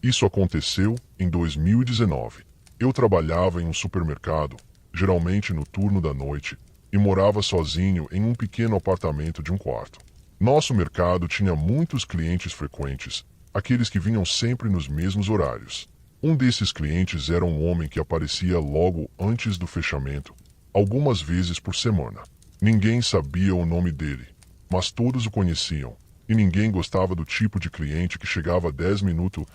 Isso aconteceu em 2019. Eu trabalhava em um supermercado, geralmente no turno da noite, e morava sozinho em um pequeno apartamento de um quarto. Nosso mercado tinha muitos clientes frequentes, aqueles que vinham sempre nos mesmos horários. Um desses clientes era um homem que aparecia logo antes do fechamento, algumas vezes por semana. Ninguém sabia o nome dele, mas todos o conheciam, e ninguém gostava do tipo de cliente que chegava 10 minutos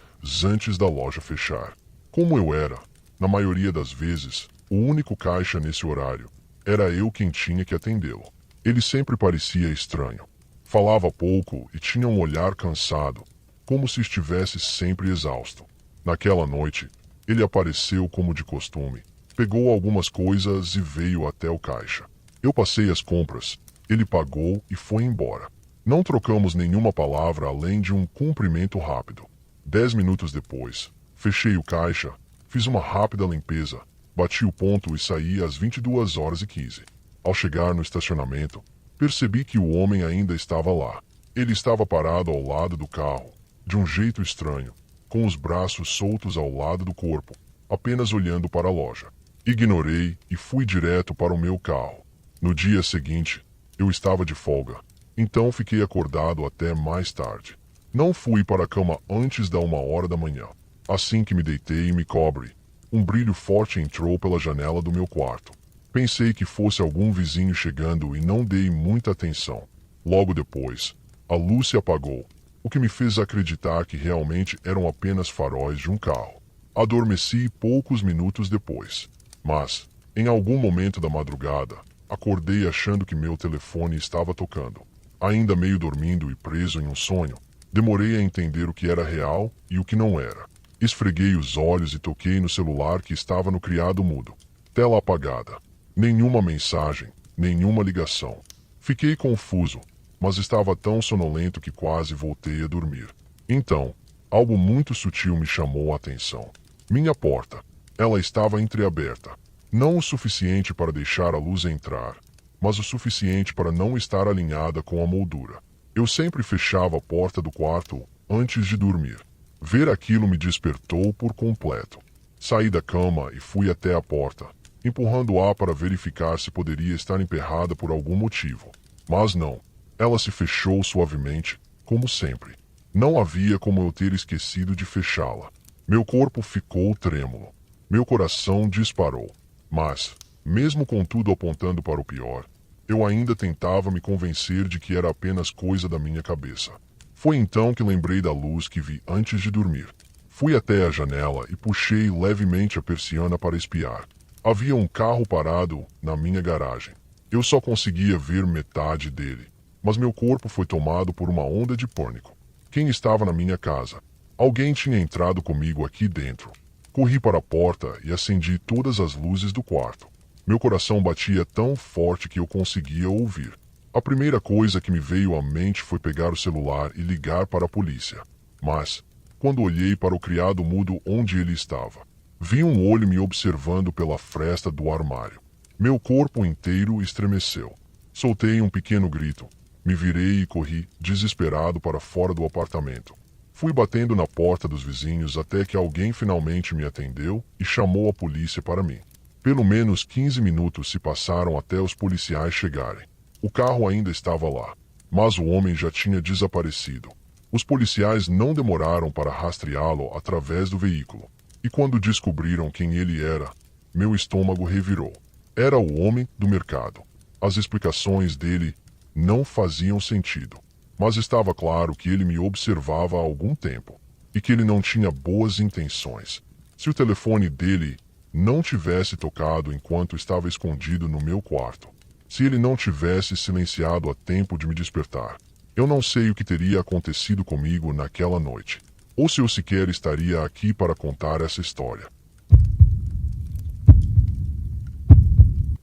antes da loja fechar. Como eu era, na maioria das vezes, o único caixa nesse horário, era eu quem tinha que atendê-lo. Ele sempre parecia estranho. Falava pouco e tinha um olhar cansado, como se estivesse sempre exausto. Naquela noite, ele apareceu como de costume, pegou algumas coisas e veio até o caixa. Eu passei as compras, ele pagou e foi embora. Não trocamos nenhuma palavra além de um cumprimento rápido. 10 minutos depois, fechei o caixa, fiz uma rápida limpeza, bati o ponto e saí às 22h15. Ao chegar no estacionamento, percebi que o homem ainda estava lá. Ele estava parado ao lado do carro, de um jeito estranho, com os braços soltos ao lado do corpo, apenas olhando para a loja. Ignorei e fui direto para o meu carro. No dia seguinte, eu estava de folga, então fiquei acordado até mais tarde. Não fui para a cama antes da 1h da manhã. Assim que me deitei e me cobre, um brilho forte entrou pela janela do meu quarto. Pensei que fosse algum vizinho chegando e não dei muita atenção. Logo depois, a luz se apagou, o que me fez acreditar que realmente eram apenas faróis de um carro. Adormeci poucos minutos depois, mas, em algum momento da madrugada, acordei achando que meu telefone estava tocando. Ainda meio dormindo e preso em um sonho, demorei a entender o que era real e o que não era. Esfreguei os olhos e toquei no celular que estava no criado mudo. Tela apagada. Nenhuma mensagem, nenhuma ligação. Fiquei confuso, mas estava tão sonolento que quase voltei a dormir. Então, algo muito sutil me chamou a atenção. Minha porta. Ela estava entreaberta. Não o suficiente para deixar a luz entrar, mas o suficiente para não estar alinhada com a moldura. Eu sempre fechava a porta do quarto antes de dormir. Ver aquilo me despertou por completo. Saí da cama e fui até a porta, empurrando-a para verificar se poderia estar emperrada por algum motivo. Mas não. Ela se fechou suavemente, como sempre. Não havia como eu ter esquecido de fechá-la. Meu corpo ficou trêmulo. Meu coração disparou. Mas, mesmo com tudo apontando para o pior, eu ainda tentava me convencer de que era apenas coisa da minha cabeça. Foi então que lembrei da luz que vi antes de dormir. Fui até a janela e puxei levemente a persiana para espiar. Havia um carro parado na minha garagem. Eu só conseguia ver metade dele, mas meu corpo foi tomado por uma onda de pânico. Quem estava na minha casa? Alguém tinha entrado comigo aqui dentro. Corri para a porta e acendi todas as luzes do quarto. Meu coração batia tão forte que eu conseguia ouvir. A primeira coisa que me veio à mente foi pegar o celular e ligar para a polícia. Mas, quando olhei para o criado mudo onde ele estava, vi um olho me observando pela fresta do armário. Meu corpo inteiro estremeceu. Soltei um pequeno grito. Me virei e corri, desesperado, para fora do apartamento. Fui batendo na porta dos vizinhos até que alguém finalmente me atendeu e chamou a polícia para mim. Pelo menos 15 minutos se passaram até os policiais chegarem. O carro ainda estava lá, mas o homem já tinha desaparecido. Os policiais não demoraram para rastreá-lo através do veículo. E quando descobriram quem ele era, meu estômago revirou. Era o homem do mercado. As explicações dele não faziam sentido, mas estava claro que ele me observava há algum tempo e que ele não tinha boas intenções. Se o telefone dele não tivesse tocado enquanto estava escondido no meu quarto, se ele não tivesse silenciado a tempo de me despertar, eu não sei o que teria acontecido comigo naquela noite, ou se eu sequer estaria aqui para contar essa história.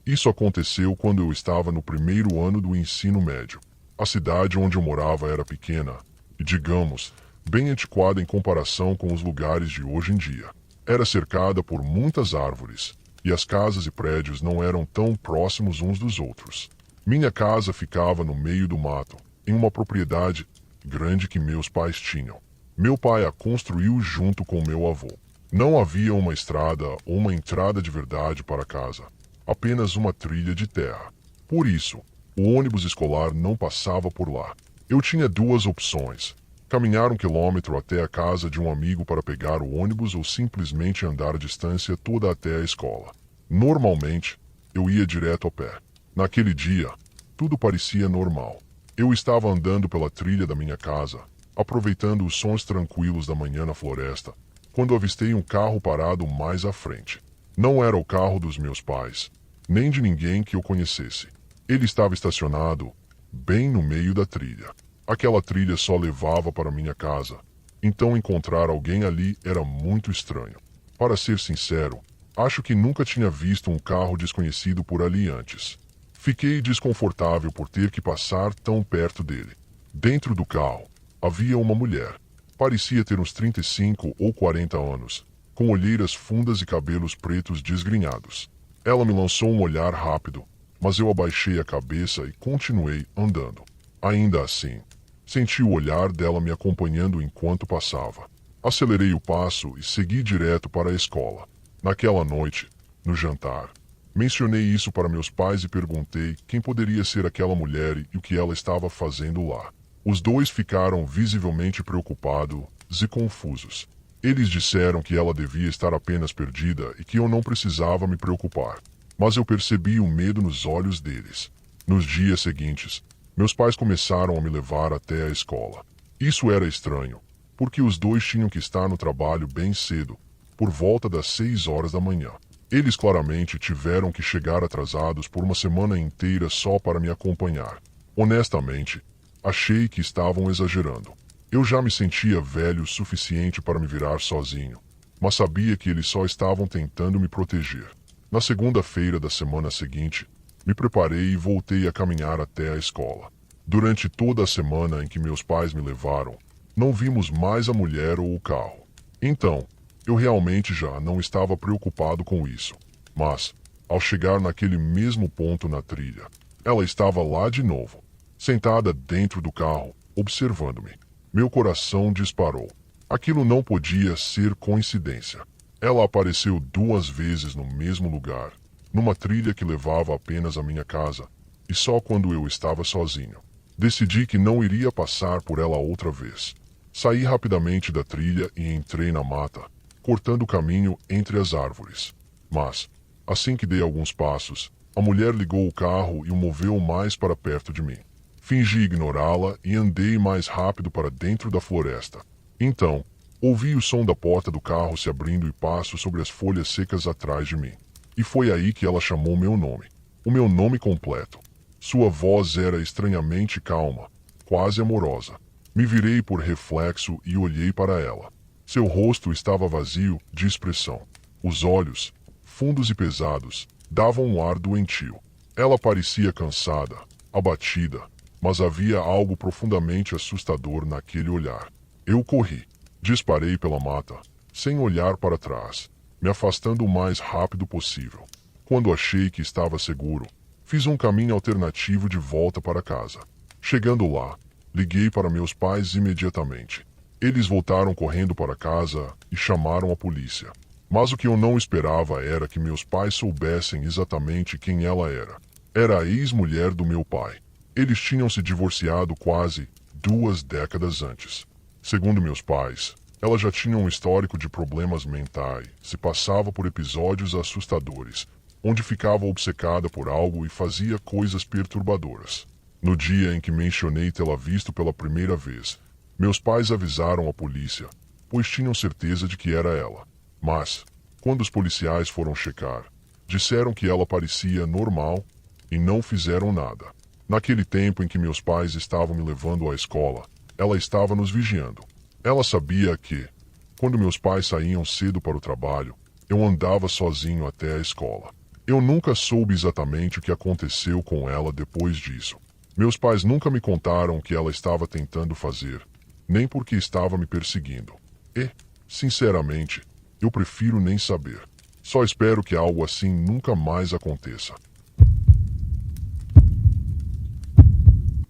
Isso aconteceu quando eu estava no primeiro ano do ensino médio. A cidade onde eu morava era pequena e, digamos, bem antiquada em comparação com os lugares de hoje em dia. Era cercada por muitas árvores, e as casas e prédios não eram tão próximos uns dos outros. Minha casa ficava no meio do mato, em uma propriedade grande que meus pais tinham. Meu pai a construiu junto com meu avô. Não havia uma estrada ou uma entrada de verdade para casa, apenas uma trilha de terra. Por isso, o ônibus escolar não passava por lá. Eu tinha duas opções: caminhar 1 quilômetro até a casa de um amigo para pegar o ônibus ou simplesmente andar a distância toda até a escola. Normalmente, eu ia direto a pé. Naquele dia, tudo parecia normal. Eu estava andando pela trilha da minha casa, aproveitando os sons tranquilos da manhã na floresta, quando avistei um carro parado mais à frente. Não era o carro dos meus pais, nem de ninguém que eu conhecesse. Ele estava estacionado bem no meio da trilha. Aquela trilha só levava para minha casa, então encontrar alguém ali era muito estranho. Para ser sincero, acho que nunca tinha visto um carro desconhecido por ali antes. Fiquei desconfortável por ter que passar tão perto dele. Dentro do carro, havia uma mulher. Parecia ter uns 35 ou 40 anos, com olheiras fundas e cabelos pretos desgrenhados. Ela me lançou um olhar rápido, mas eu abaixei a cabeça e continuei andando. Ainda assim, senti o olhar dela me acompanhando enquanto passava. Acelerei o passo e segui direto para a escola. Naquela noite, no jantar, mencionei isso para meus pais e perguntei quem poderia ser aquela mulher e o que ela estava fazendo lá. Os dois ficaram visivelmente preocupados e confusos. Eles disseram que ela devia estar apenas perdida e que eu não precisava me preocupar. Mas eu percebi o medo nos olhos deles. Nos dias seguintes, meus pais começaram a me levar até a escola. Isso era estranho, porque os dois tinham que estar no trabalho bem cedo, por volta das 6 horas da manhã. Eles claramente tiveram que chegar atrasados por uma semana inteira só para me acompanhar. Honestamente, achei que estavam exagerando. Eu já me sentia velho o suficiente para me virar sozinho, mas sabia que eles só estavam tentando me proteger. Na segunda-feira da semana seguinte, me preparei e voltei a caminhar até a escola. Durante toda a semana em que meus pais me levaram, não vimos mais a mulher ou o carro. Então, eu realmente já não estava preocupado com isso. Mas, ao chegar naquele mesmo ponto na trilha, ela estava lá de novo, sentada dentro do carro, observando-me. Meu coração disparou. Aquilo não podia ser coincidência. Ela apareceu 2 vezes no mesmo lugar, numa trilha que levava apenas à minha casa, e só quando eu estava sozinho. Decidi que não iria passar por ela outra vez. Saí rapidamente da trilha e entrei na mata, cortando o caminho entre as árvores. Mas, assim que dei alguns passos, a mulher ligou o carro e o moveu mais para perto de mim. Fingi ignorá-la e andei mais rápido para dentro da floresta. Então, ouvi o som da porta do carro se abrindo e passos sobre as folhas secas atrás de mim. E foi aí que ela chamou meu nome. O meu nome completo. Sua voz era estranhamente calma, quase amorosa. Me virei por reflexo e olhei para ela. Seu rosto estava vazio de expressão. Os olhos, fundos e pesados, davam um ar doentio. Ela parecia cansada, abatida, mas havia algo profundamente assustador naquele olhar. Eu corri. Disparei pela mata, sem olhar para trás, me afastando o mais rápido possível. Quando achei que estava seguro, fiz um caminho alternativo de volta para casa. Chegando lá, liguei para meus pais imediatamente. Eles voltaram correndo para casa e chamaram a polícia. Mas o que eu não esperava era que meus pais soubessem exatamente quem ela era. Era a ex-mulher do meu pai. Eles tinham se divorciado quase 2 décadas antes. Segundo meus pais, ela já tinha um histórico de problemas mentais, se passava por episódios assustadores, onde ficava obcecada por algo e fazia coisas perturbadoras. No dia em que mencionei tê-la visto pela primeira vez, meus pais avisaram a polícia, pois tinham certeza de que era ela. Mas, quando os policiais foram checar, disseram que ela parecia normal e não fizeram nada. Naquele tempo em que meus pais estavam me levando à escola, ela estava nos vigiando. Ela sabia que, quando meus pais saíam cedo para o trabalho, eu andava sozinho até a escola. Eu nunca soube exatamente o que aconteceu com ela depois disso. Meus pais nunca me contaram o que ela estava tentando fazer, nem porque estava me perseguindo. E, sinceramente, eu prefiro nem saber. Só espero que algo assim nunca mais aconteça.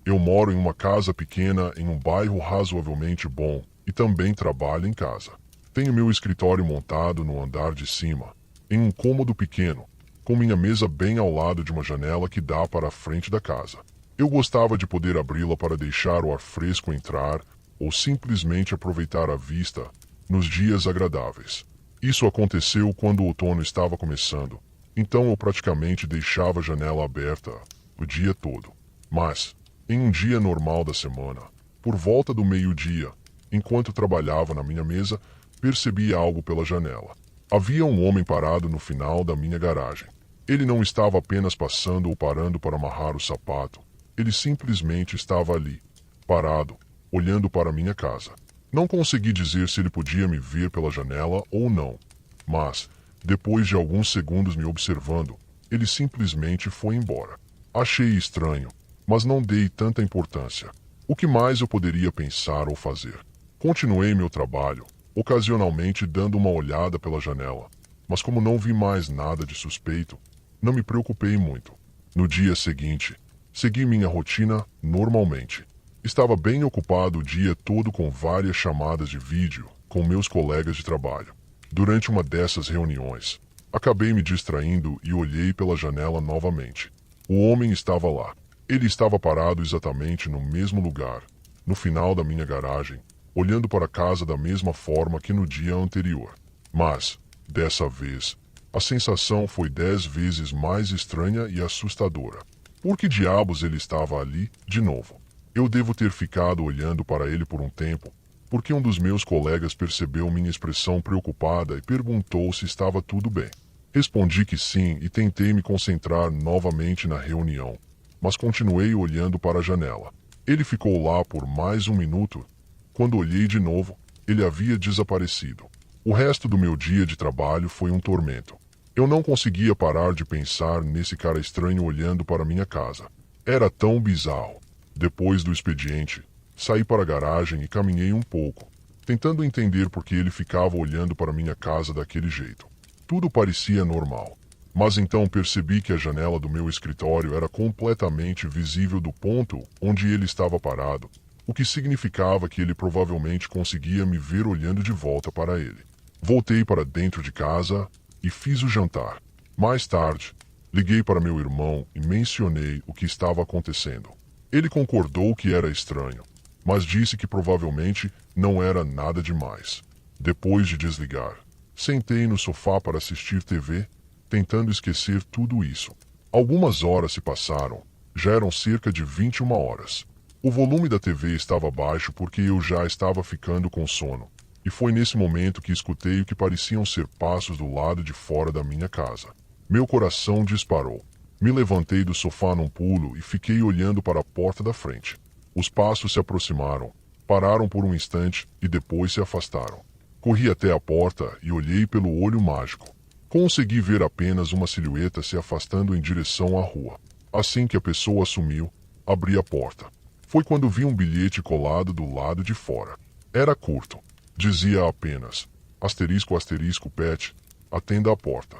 Eu moro em uma casa pequena em um bairro razoavelmente bom, e também trabalha em casa. Tenho meu escritório montado no andar de cima, em um cômodo pequeno, com minha mesa bem ao lado de uma janela que dá para a frente da casa. Eu gostava de poder abri-la para deixar o ar fresco entrar ou simplesmente aproveitar a vista nos dias agradáveis. Isso aconteceu quando o outono estava começando, então eu praticamente deixava a janela aberta o dia todo. Mas, em um dia normal da semana, por volta do meio-dia, enquanto trabalhava na minha mesa, percebi algo pela janela. Havia um homem parado no final da minha garagem. Ele não estava apenas passando ou parando para amarrar o sapato. Ele simplesmente estava ali, parado, olhando para a minha casa. Não consegui dizer se ele podia me ver pela janela ou não, mas, depois de alguns segundos me observando, ele simplesmente foi embora. Achei estranho, mas não dei tanta importância. O que mais eu poderia pensar ou fazer? Continuei meu trabalho, ocasionalmente dando uma olhada pela janela, mas como não vi mais nada de suspeito, não me preocupei muito. No dia seguinte, segui minha rotina normalmente. Estava bem ocupado o dia todo com várias chamadas de vídeo com meus colegas de trabalho. Durante uma dessas reuniões, acabei me distraindo e olhei pela janela novamente. O homem estava lá. Ele estava parado exatamente no mesmo lugar, no final da minha garagem, olhando para a casa da mesma forma que no dia anterior. Mas, dessa vez, a sensação foi 10 vezes mais estranha e assustadora. Por que diabos ele estava ali de novo? Eu devo ter ficado olhando para ele por um tempo, porque um dos meus colegas percebeu minha expressão preocupada e perguntou se estava tudo bem. Respondi que sim e tentei me concentrar novamente na reunião, mas continuei olhando para a janela. Ele ficou lá por mais um minuto. Quando olhei de novo, ele havia desaparecido. O resto do meu dia de trabalho foi um tormento. Eu não conseguia parar de pensar nesse cara estranho olhando para minha casa. Era tão bizarro. Depois do expediente, saí para a garagem e caminhei um pouco, tentando entender por que ele ficava olhando para minha casa daquele jeito. Tudo parecia normal, mas então percebi que a janela do meu escritório era completamente visível do ponto onde ele estava parado, o que significava que ele provavelmente conseguia me ver olhando de volta para ele. Voltei para dentro de casa e fiz o jantar. Mais tarde, liguei para meu irmão e mencionei o que estava acontecendo. Ele concordou que era estranho, mas disse que provavelmente não era nada demais. Depois de desligar, sentei no sofá para assistir TV, tentando esquecer tudo isso. Algumas horas se passaram, já eram cerca de 21 horas. O volume da TV estava baixo porque eu já estava ficando com sono, e foi nesse momento que escutei o que pareciam ser passos do lado de fora da minha casa. Meu coração disparou. Me levantei do sofá num pulo e fiquei olhando para a porta da frente. Os passos se aproximaram, pararam por um instante e depois se afastaram. Corri até a porta e olhei pelo olho mágico. Consegui ver apenas uma silhueta se afastando em direção à rua. Assim que a pessoa sumiu, abri a porta. Foi quando vi um bilhete colado do lado de fora. Era curto. Dizia apenas: asterisco, asterisco, pet, atenda a porta.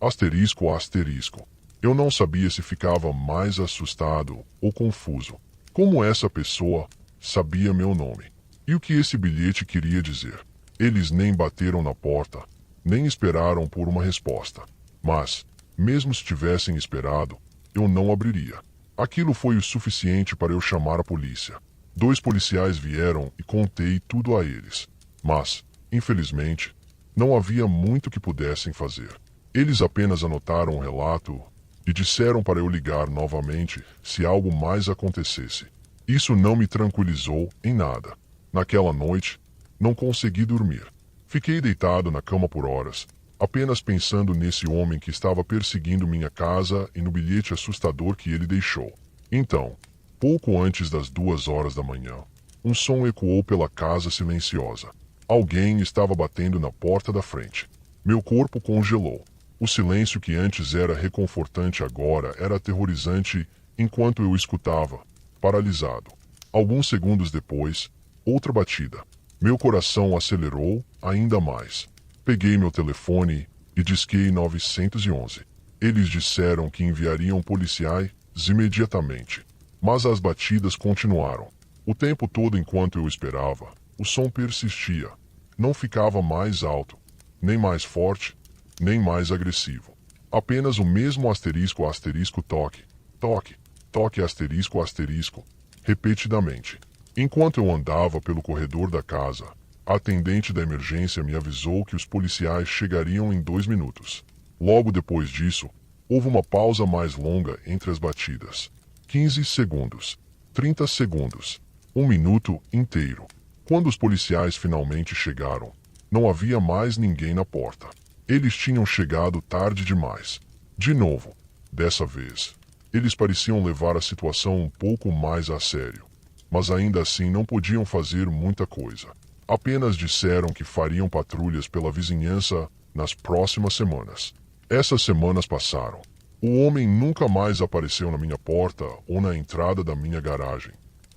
Asterisco, asterisco. Eu não sabia se ficava mais assustado ou confuso. Como essa pessoa sabia meu nome? E o que esse bilhete queria dizer? Eles nem bateram na porta, nem esperaram por uma resposta. Mas, mesmo se tivessem esperado, eu não abriria. Aquilo foi o suficiente para eu chamar a polícia. 2 policiais vieram e contei tudo a eles. Mas, infelizmente, não havia muito que pudessem fazer. Eles apenas anotaram o relato e disseram para eu ligar novamente se algo mais acontecesse. Isso não me tranquilizou em nada. Naquela noite, não consegui dormir. Fiquei deitado na cama por horas, apenas pensando nesse homem que estava perseguindo minha casa e no bilhete assustador que ele deixou. Então, pouco antes das 2 horas da manhã, um som ecoou pela casa silenciosa. Alguém estava batendo na porta da frente. Meu corpo congelou. O silêncio que antes era reconfortante agora era aterrorizante enquanto eu escutava, paralisado. Alguns segundos depois, outra batida. Meu coração acelerou ainda mais. Peguei meu telefone e disquei 911. Eles disseram que enviariam policiais imediatamente, mas as batidas continuaram. O tempo todo enquanto eu esperava, O som persistia. Não ficava mais alto, nem mais forte, nem mais agressivo. Apenas o mesmo asterisco asterisco toque, toque, toque asterisco asterisco, repetidamente. Enquanto eu andava pelo corredor da casa, a atendente da emergência me avisou que os policiais chegariam em 2 minutos. Logo depois disso, houve uma pausa mais longa entre as batidas. 15 segundos, 30 segundos, 1 minuto inteiro. Quando os policiais finalmente chegaram, não havia mais ninguém na porta. Eles tinham chegado tarde demais. De novo, dessa vez, eles pareciam levar a situação um pouco mais a sério. Mas ainda assim não podiam fazer muita coisa. Apenas disseram que fariam patrulhas pela vizinhança nas próximas semanas. Essas semanas passaram. O homem nunca mais apareceu na minha porta ou na entrada da minha garagem.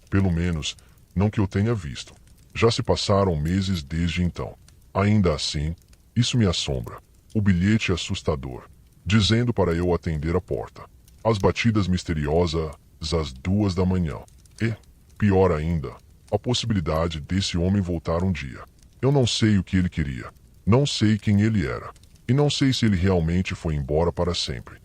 Pelo menos, não que eu tenha visto. Já se passaram meses desde então. Ainda assim, isso me assombra. O bilhete assustador, dizendo para eu atender a porta. As batidas misteriosas às 2 da manhã. E, pior ainda, a possibilidade desse homem voltar um dia. Eu não sei o que ele queria. Não sei quem ele era. E não sei se ele realmente foi embora para sempre.